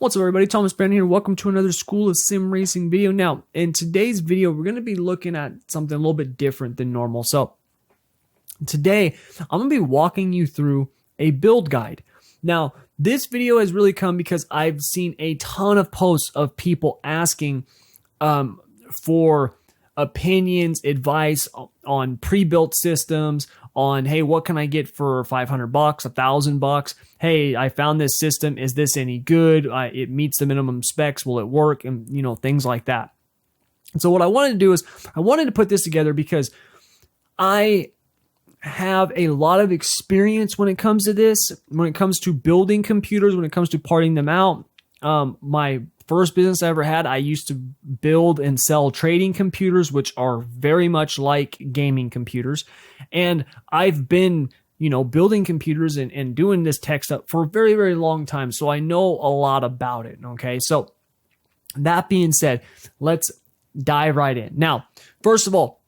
What's up, everybody? Thomas Brandon here. Welcome to another School of Sim Racing video. Now, in today's video, we're going to be looking at something a little bit different than normal. So, today, I'm going to be walking you through a build guide. Now, this video has really come because I've seen a ton of posts of people asking for opinions, advice on pre-built systems, on, hey, what can I get for $500, $1,000? Hey, I found this system. Is this any good? It meets the minimum specs. Will it work? And, things like that. And so what I wanted to do is I wanted to put this together because I have a lot of experience when it comes to this, when it comes to building computers, when it comes to parting them out. My first business I ever had, I used to build and sell trading computers, which are very much like gaming computers. And I've been, building computers and doing this tech stuff for a very, very long time. So I know a lot about it. Okay. So that being said, let's dive right in. Now, first of all,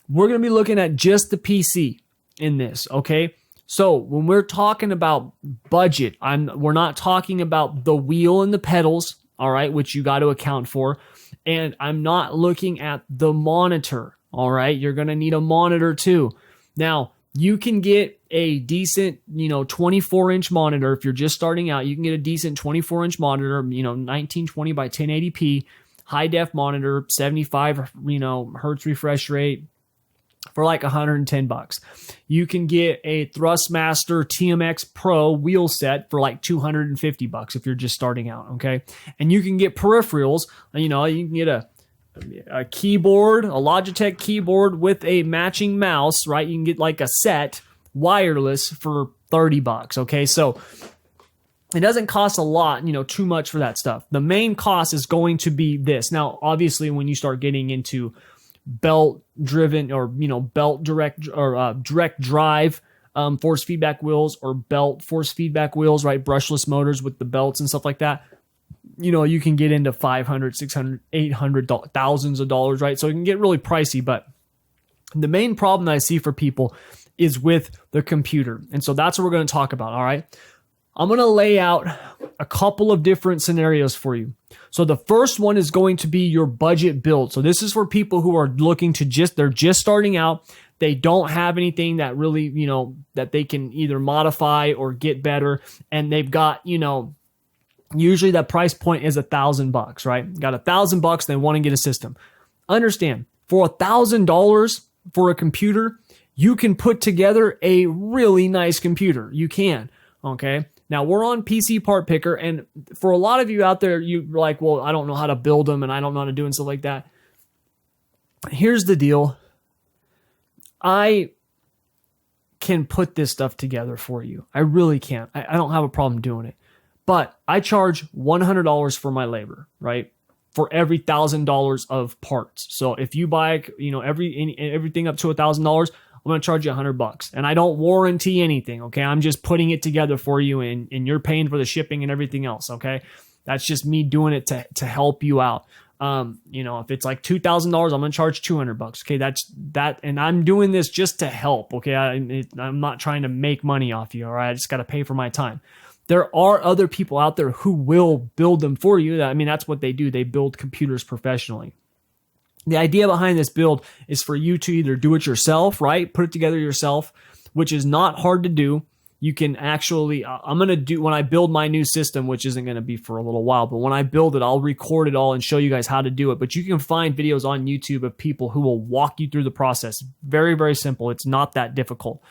we're going to be looking at just the PC in this. Okay. So when we're talking about budget, we're not talking about the wheel and the pedals, all right, which you got to account for. And I'm not looking at the monitor, all right? You're going to need a monitor too. Now, you can get a decent, 24-inch monitor. If you're just starting out, you can get a decent 24-inch monitor, 1920 by 1080p, high-def monitor, 75, hertz refresh rate, for like $110. You can get a Thrustmaster TMX Pro wheel set for like $250 if you're just starting out, okay? And you can get peripherals, you can get a keyboard, a Logitech keyboard with a matching mouse, right? You can get like a set wireless for $30, okay? So it doesn't cost a lot, too much for that stuff. The main cost is going to be this. Now, obviously, when you start getting into belt driven or belt direct or direct drive force feedback wheels or belt force feedback wheels, right? Brushless motors with the belts and stuff like that. You can get into $500, $600, $800, thousands of dollars, right? So it can get really pricey, but the main problem that I see for people is with the computer. And so that's what we're going to talk about. All right. I'm going to lay out a couple of different scenarios for you. So the first one is going to be your budget build. So this is for people who are looking to they're just starting out. They don't have anything that really, that they can either modify or get better. And they've got, usually that price point is $1,000, right? Got $1,000, they want to get a system. Understand, for $1,000 for a computer, you can put together a really nice computer. You can, okay? Now, we're on PC Part Picker, and for a lot of you out there, you're like, well, I don't know how to build them, and I don't know how to do and stuff like that. Here's the deal. I can put this stuff together for you. I really can. I don't have a problem doing it. But I charge $100 for my labor, right? For every $1,000 of parts. So if you buy, everything up to $1,000, I'm going to charge you $100, and I don't warranty anything. Okay. I'm just putting it together for you, and you're paying for the shipping and everything else. Okay. That's just me doing it to help you out. If it's like $2,000, I'm going to charge $200. Okay. That's that. And I'm doing this just to help. Okay. I'm not trying to make money off you. All right. I just got to pay for my time. There are other people out there who will build them for you. That's what they do. They build computers professionally. The idea behind this build is for you to either do it yourself, right? Put it together yourself, which is not hard to do. You can actually, when I build my new system, which isn't going to be for a little while, but when I build it, I'll record it all and show you guys how to do it. But you can find videos on YouTube of people who will walk you through the process. Very, very simple. It's not that difficult.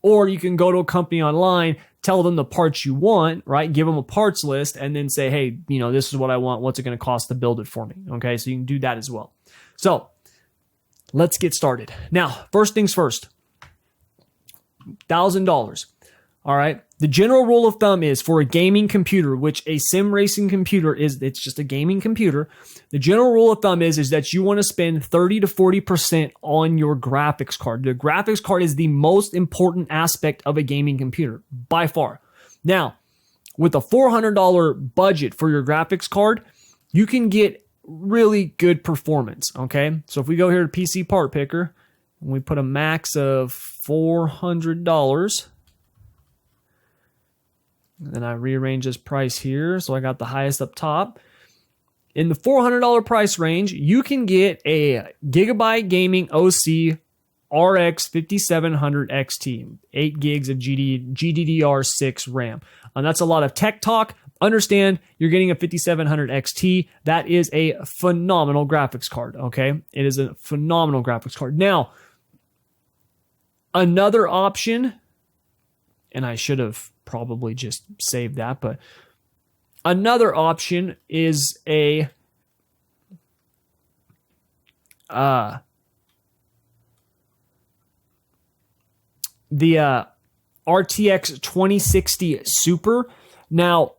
Or you can go to a company online, tell them the parts you want, right? Give them a parts list and then say, hey, this is what I want. What's it going to cost to build it for me? Okay, so you can do that as well. So let's get started. Now, first things first, $1,000. All right. The general rule of thumb is for a gaming computer, which a sim racing computer is, it's just a gaming computer. The general rule of thumb is that you want to spend 30 to 40% on your graphics card. The graphics card is the most important aspect of a gaming computer by far. Now, with a $400 budget for your graphics card, you can get really good performance. Okay. So if we go here to PC Part Picker and we put a max of $400, And then I rearrange this price here. So I got the highest up top. In the $400 price range, you can get a Gigabyte Gaming OC RX 5700 XT, 8 gigs of GDDR6 RAM. And that's a lot of tech talk. Understand you're getting a 5700 XT. That is a phenomenal graphics card, okay? It is a phenomenal graphics card. Now, another option, and I should have probably just saved that, but another option is a the RTX 2060 Super. Now,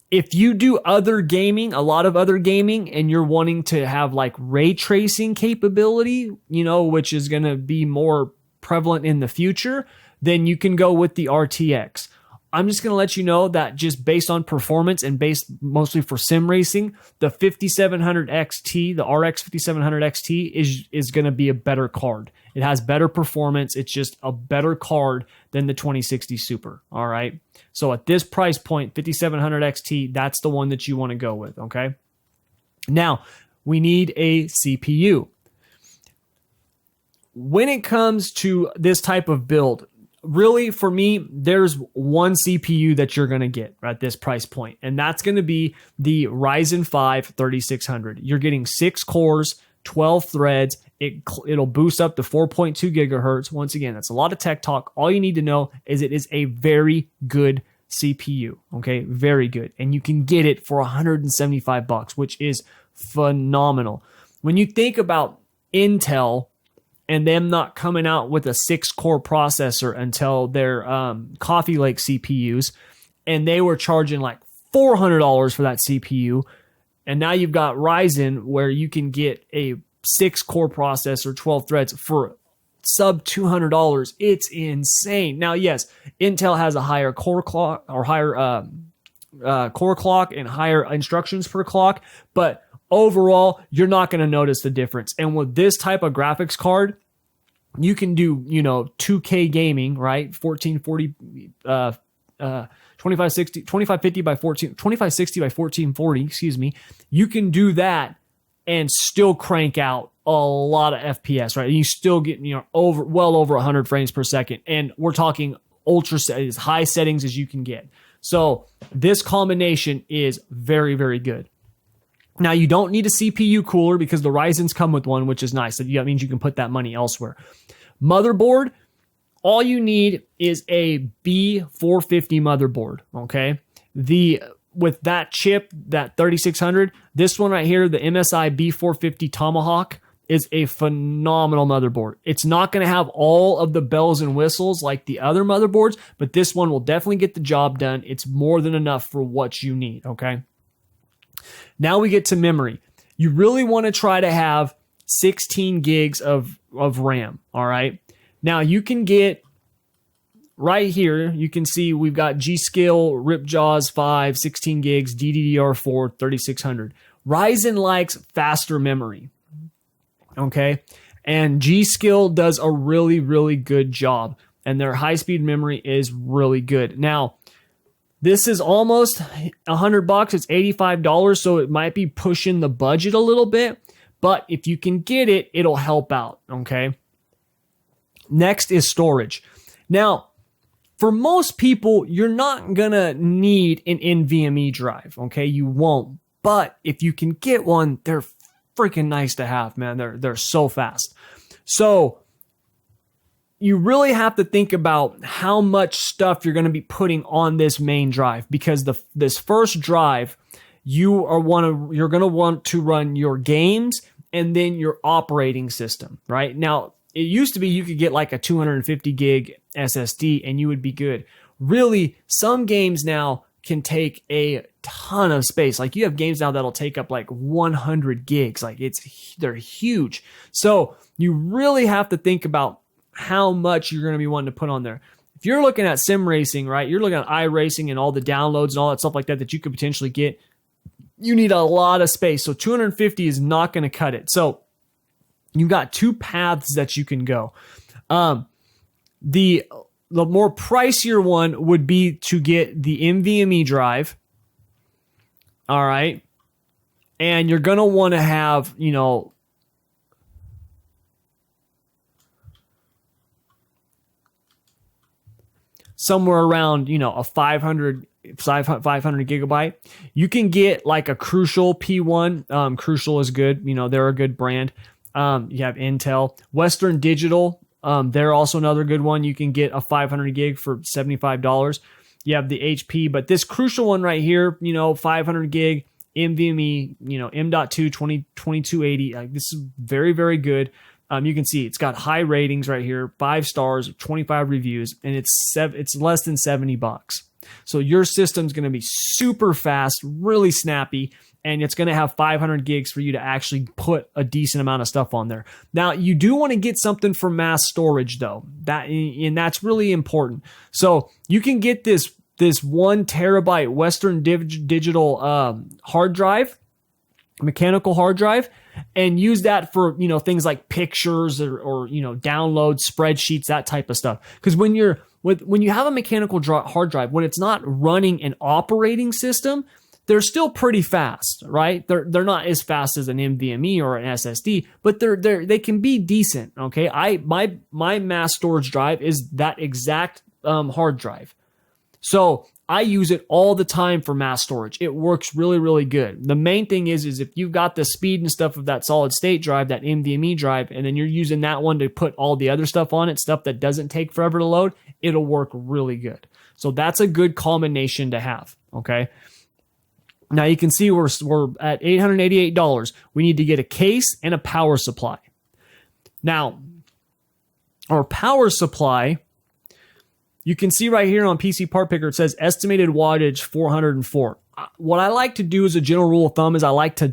if you do other gaming, a lot of other gaming, and you're wanting to have like ray tracing capability, which is going to be more prevalent in the future, then you can go with the RTX. I'm just going to let you know that just based on performance and based mostly for sim racing, the 5700 XT, the RX 5700 XT is going to be a better card. It has better performance. It's just a better card than the 2060 Super. All right. So at this price point, 5700 XT, that's the one that you want to go with. Okay. Now we need a CPU. When it comes to this type of build, really, for me, there's one CPU that you're going to get at this price point, and that's going to be the Ryzen 5 3600. You're getting 6 cores, 12 threads. It'll boost up to 4.2 gigahertz. Once again, that's a lot of tech talk. All you need to know is it is a very good CPU, okay? Very good. And you can get it for $175, which is phenomenal. When you think about Intel and them not coming out with a 6-core processor until their Coffee Lake CPUs, and they were charging like $400 for that CPU, and now you've got Ryzen where you can get a 6-core processor, 12 threads for sub $200. It's insane. Now, yes, Intel has a higher core clock or higher core clock and higher instructions per clock, but overall, you're not going to notice the difference. And with this type of graphics card, you can do, 2K gaming, right? 1440, 2560, 2550 by 2560 by 1440, excuse me. You can do that and still crank out a lot of FPS, right? And you still get, well over 100 frames per second. And we're talking as high settings as you can get. So this combination is very, very good. Now, you don't need a CPU cooler because the Ryzen's come with one, which is nice. That means you can put that money elsewhere. Motherboard, all you need is a B450 motherboard, okay? With that chip, that 3600, this one right here, the MSI B450 Tomahawk, is a phenomenal motherboard. It's not going to have all of the bells and whistles like the other motherboards, but this one will definitely get the job done. It's more than enough for what you need, okay? Now we get to memory. You really want to try to have 16 gigs of RAM, all right? Now you can get, right here, you can see we've got G-Skill, Ripjaws 5, 16 gigs, DDR4, 3600. Ryzen likes faster memory, okay? And G-Skill does a really, really good job, and their high-speed memory is really good. Now, this is almost $100. It's $85, so it might be pushing the budget a little bit. But if you can get it, it'll help out, okay? Next is storage. Now, for most people, you're not going to need an NVMe drive, okay? You won't. But if you can get one, they're freaking nice to have, man. They're so fast. So you really have to think about how much stuff you're going to be putting on this main drive, because this first drive, you're going to want to run your games and then your operating system, right? Now, it used to be you could get like a 250 gig SSD and you would be good. Really, some games now can take a ton of space. Like you have games now that'll take up like 100 gigs. Like they're huge. So you really have to think about how much you're going to be wanting to put on there. If you're looking at sim racing, right, you're looking at iRacing and all the downloads and all that stuff like that you could potentially get, you need a lot of space. So 250 is not going to cut it. So you've got two paths that you can go. The the more pricier one would be to get the NVMe drive. All right. And you're going to want to have, you know, somewhere around, you know, a 500 gigabyte. You can get like a Crucial P1. Crucial is good. You know, they're a good brand. You have Intel. Western Digital. They're also another good one. You can get a 500 gig for $75. You have the HP, but this Crucial one right here, you know, 500 gig NVMe, you know, M.2 2280. This is very, very good. You can see it's got high ratings right here, 5 stars, 25 reviews, and it's less than $70. So your system's going to be super fast, really snappy, and it's going to have 500 gigs for you to actually put a decent amount of stuff on there. Now, you do want to get something for mass storage though. That's really important. So you can get this 1 terabyte Western Digital hard drive, mechanical hard drive, and use that for, you know, things like pictures or you know, download spreadsheets, that type of stuff. Because when you have a mechanical hard drive, when it's not running an operating system, they're still pretty fast, right? They're not as fast as an NVMe or an SSD, but they can be decent. Okay, my mass storage drive is that exact hard drive, so I use it all the time for mass storage. It works really, really good. The main thing is if you've got the speed and stuff of that solid state drive, that NVMe drive, and then you're using that one to put all the other stuff on it, stuff that doesn't take forever to load, it'll work really good. So that's a good combination to have, okay? Now you can see we're at $888. We need to get a case and a power supply. Now, our power supply, you can see right here on PC Part Picker, it says estimated wattage 404. What I like to do as a general rule of thumb is I like to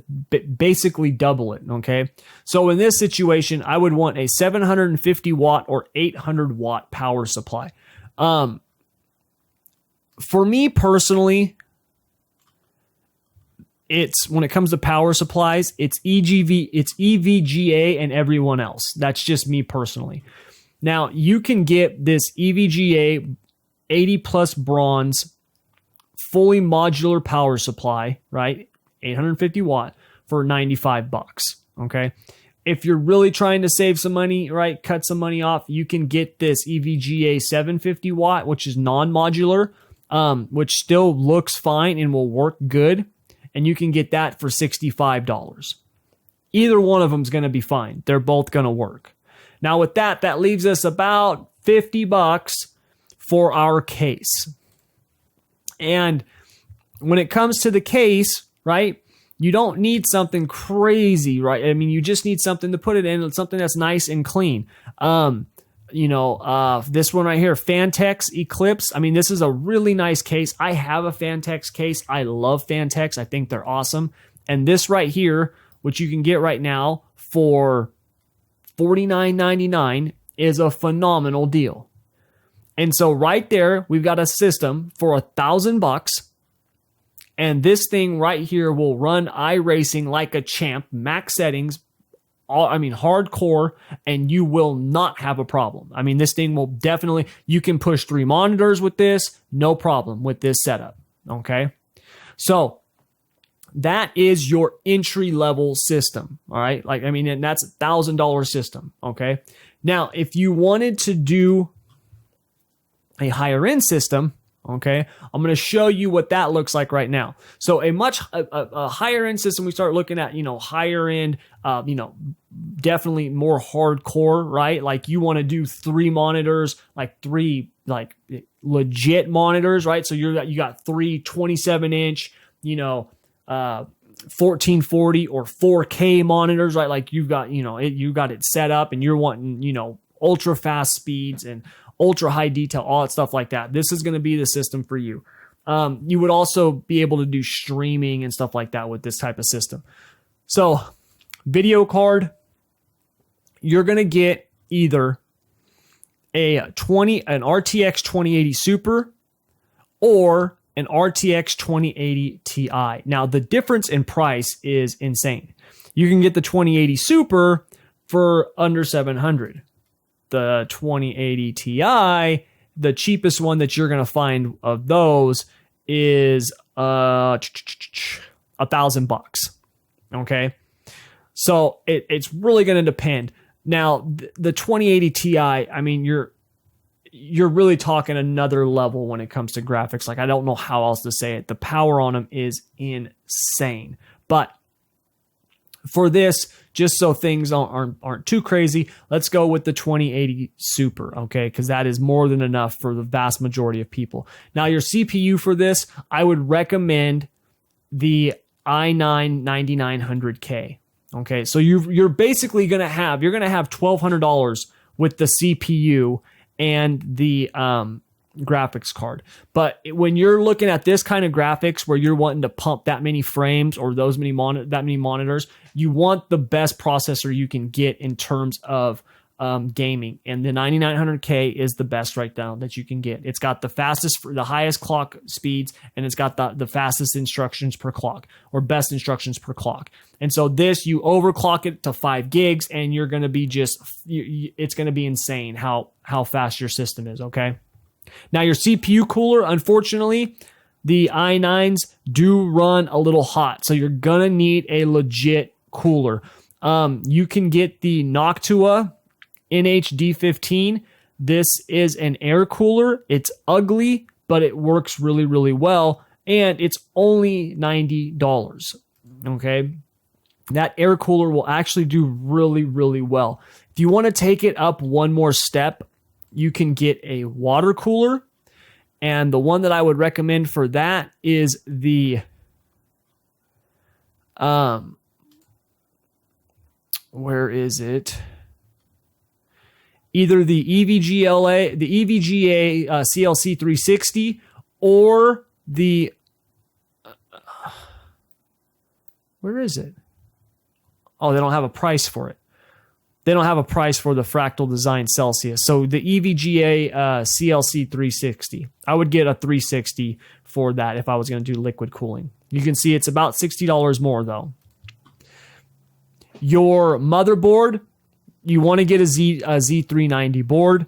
basically double it, okay? So in this situation, I would want a 750 watt or 800 watt power supply. For me personally, it's when it comes to power supplies, it's EVGA and everyone else. That's just me personally. Now, you can get this EVGA 80 plus bronze fully modular power supply, right? 850 watt for $95, okay? If you're really trying to save some money, right, cut some money off, you can get this EVGA 750 watt, which is non-modular, which still looks fine and will work good, and you can get that for $65. Either one of them is going to be fine. They're both going to work. Now with that leaves us about $50 for our case. And when it comes to the case, right, you don't need something crazy, right? I mean, you just need something to put it in, something that's nice and clean. This one right here, Fantex Eclipse. I mean, this is a really nice case. I have a Fantex case. I love Fantex. I think they're awesome. And this right here, which you can get right now for $49.99, is a phenomenal deal. And so right there, we've got a system for $1,000, and this thing right here will run iRacing like a champ, max settings, hardcore, and you will not have a problem. I mean, this thing will definitely, you can push 3 monitors with this, no problem with this setup, okay? So that is your entry-level system, all right? And that's a $1,000 system, okay? Now, if you wanted to do a higher-end system, okay, I'm going to show you what that looks like right now. So a higher-end system, we start looking at, higher-end, definitely more hardcore, right? Like you want to do 3 monitors, like 3 legit monitors, right? So you got 3 27-inch, 1440 or 4K monitors, right? Like you've got, you got it set up and you're wanting, ultra fast speeds and ultra high detail, all that stuff like that. This is going to be the system for you. You would also be able to do streaming and stuff like that with this type of system. So video card, you're going to get either an RTX 2080 Super or an RTX 2080 Ti. Now, the difference in price is insane. You can get the 2080 Super for under $700. The 2080 Ti the cheapest one that you're going to find of those is $1,000. Okay. So it's really going to depend. Now the 2080 Ti, I mean, you're really talking another level when it comes to graphics. Like, I don't know how else to say it. The power on them is insane. But for this, just so things aren't too crazy, let's go with the 2080 Super, okay? Because that is more than enough for the vast majority of people. Now, your CPU for this, I would recommend the i9 9900K. Okay, so you're basically gonna have $1,200 with the CPU and the graphics card. But when you're looking at this kind of graphics where you're wanting to pump that many frames or that many monitors, you want the best processor you can get in terms of gaming, and the 9900K is the best right now that you can get. It's got the highest clock speeds, and it's got the fastest instructions per clock, or best instructions per clock. And so this, you overclock it to 5 gigs, and you're going to be it's going to be insane how fast your system is. Okay. Now your CPU cooler, unfortunately, the i9s do run a little hot, so you're gonna need a legit cooler. You can get the Noctua NHD15. This is an air cooler. It's ugly, but it works really, really well, and it's only $90. Okay, that air cooler will actually do really, really well. If you want to take it up one more step, you can get a water cooler, and the one that I would recommend for that is the where is it? Either the EVGA CLC 360 or the where is it? Oh, they don't have a price for it. They don't have a price for the Fractal Design Celsius. So the EVGA CLC 360. I would get a 360 for that if I was going to do liquid cooling. You can see it's about $60 more though. Your motherboard, you want to get a Z390 board.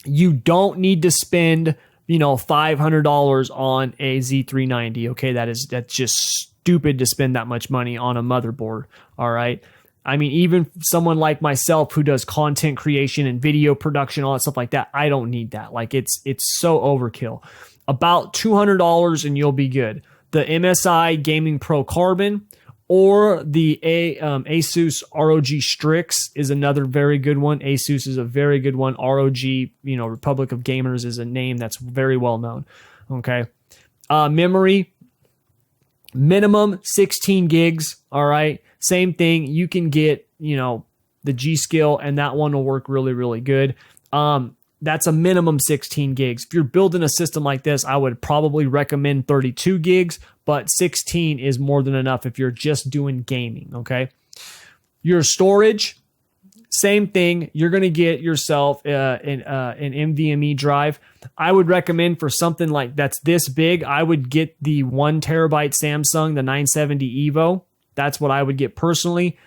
You don't need to spend, $500 on a Z390. Okay, that's just stupid to spend that much money on a motherboard. All right. I mean, even someone like myself who does content creation and video production, all that stuff like that, I don't need that. Like, it's so overkill. About $200 and you'll be good. The MSI Gaming Pro Carbon or the Asus ROG Strix is another very good one. Asus is a very good one. ROG, Republic of Gamers is a name that's very well known. Okay. Memory, minimum 16 gigs. All right. Same thing. You can get, the G-Skill, and that one will work really, really good. That's a minimum 16 gigs. If you're building a system like this, I would probably recommend 32 gigs, but 16 is more than enough if you're just doing gaming, okay? Your storage, same thing. You're going to get yourself an NVMe drive. I would recommend for something like that's this big, I would get the 1 terabyte Samsung, the 970 EVO. That's what I would get personally.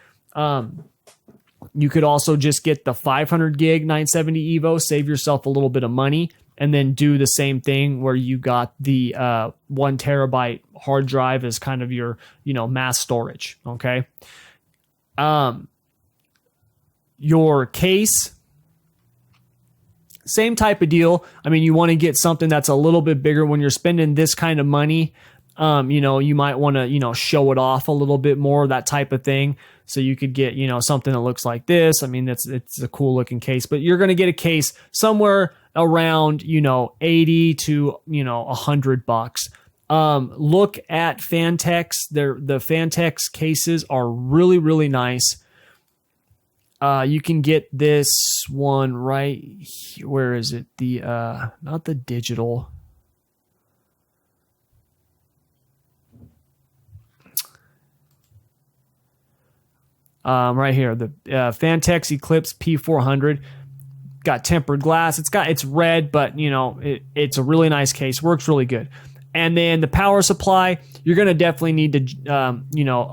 You could also just get the 500 gig 970 EVO, save yourself a little bit of money, and then do the same thing where you got the 1 terabyte hard drive as kind of your, mass storage. Okay. Your case, same type of deal. I mean, you want to get something that's a little bit bigger when you're spending this kind of money. You might want to, show it off a little bit more, that type of thing. So you could get, something that looks like this. I mean, it's a cool looking case, but you're going to get a case somewhere around, 80 to, $100. Look at Fantex. The Fantex cases are really, really nice. You can get this one right here. Where is it? Not the digital. Right here, the Fantex Eclipse P400 got tempered glass. It's red, but it's a really nice case. Works really good. And then the power supply, you're going to definitely need to,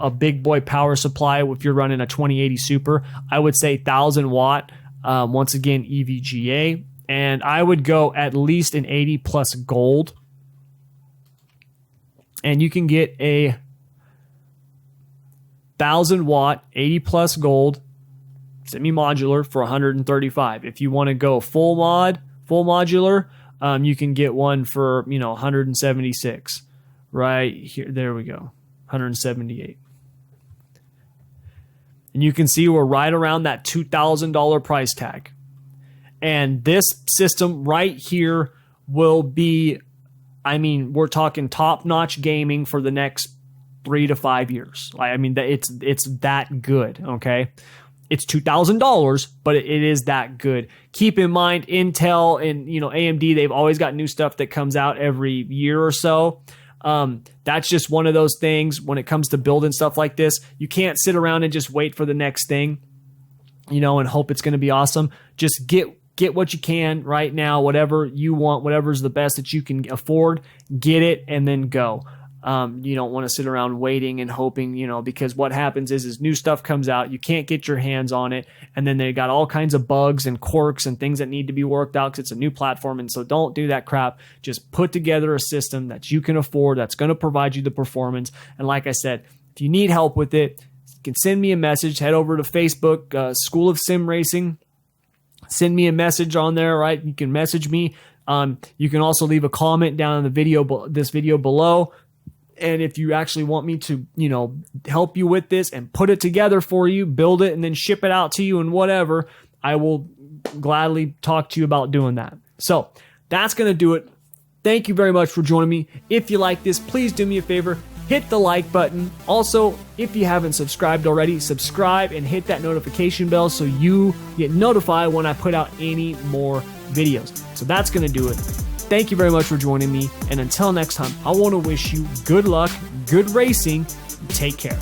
a big boy power supply if you're running a 2080 Super. I would say 1,000 watt. Once again, EVGA. and I would go at least an 80 plus gold. And you can get a 1,000 watt, 80 plus gold semi-modular for 135. If you want to go full modular, you can get one for 176. Right here, there we go, 178. And you can see we're right around that $2,000 price tag. And this system right here will be, we're talking top-notch gaming for the next 3 to 5 years. It's that good, okay? It's $2,000, but it is that good. Keep in mind, Intel and AMD, they've always got new stuff that comes out every year or so. That's just one of those things when it comes to building stuff like this. You can't sit around and just wait for the next thing, and hope it's going to be awesome. Just get what you can right now, whatever you want, whatever's the best that you can afford, get it and then go. You don't want to sit around waiting and hoping, because what happens is new stuff comes out, you can't get your hands on it, and then they got all kinds of bugs and quirks and things that need to be worked out because it's a new platform. And so don't do that crap. Just put together a system that you can afford, that's going to provide you the performance. And like I said, if you need help with it, you can send me a message. Head over to Facebook, School of Sim Racing. Send me a message on there, right? You can message me. You can also leave a comment down in the this video below. And if you actually want me to, help you with this and put it together for you, build it and then ship it out to you and whatever, I will gladly talk to you about doing that. So that's going to do it. Thank you very much for joining me. If you like this, please do me a favor. Hit the like button. Also, if you haven't subscribed already, subscribe and hit that notification bell so you get notified when I put out any more videos. So that's going to do it. Thank you very much for joining me. And until next time, I want to wish you good luck, good racing, and take care.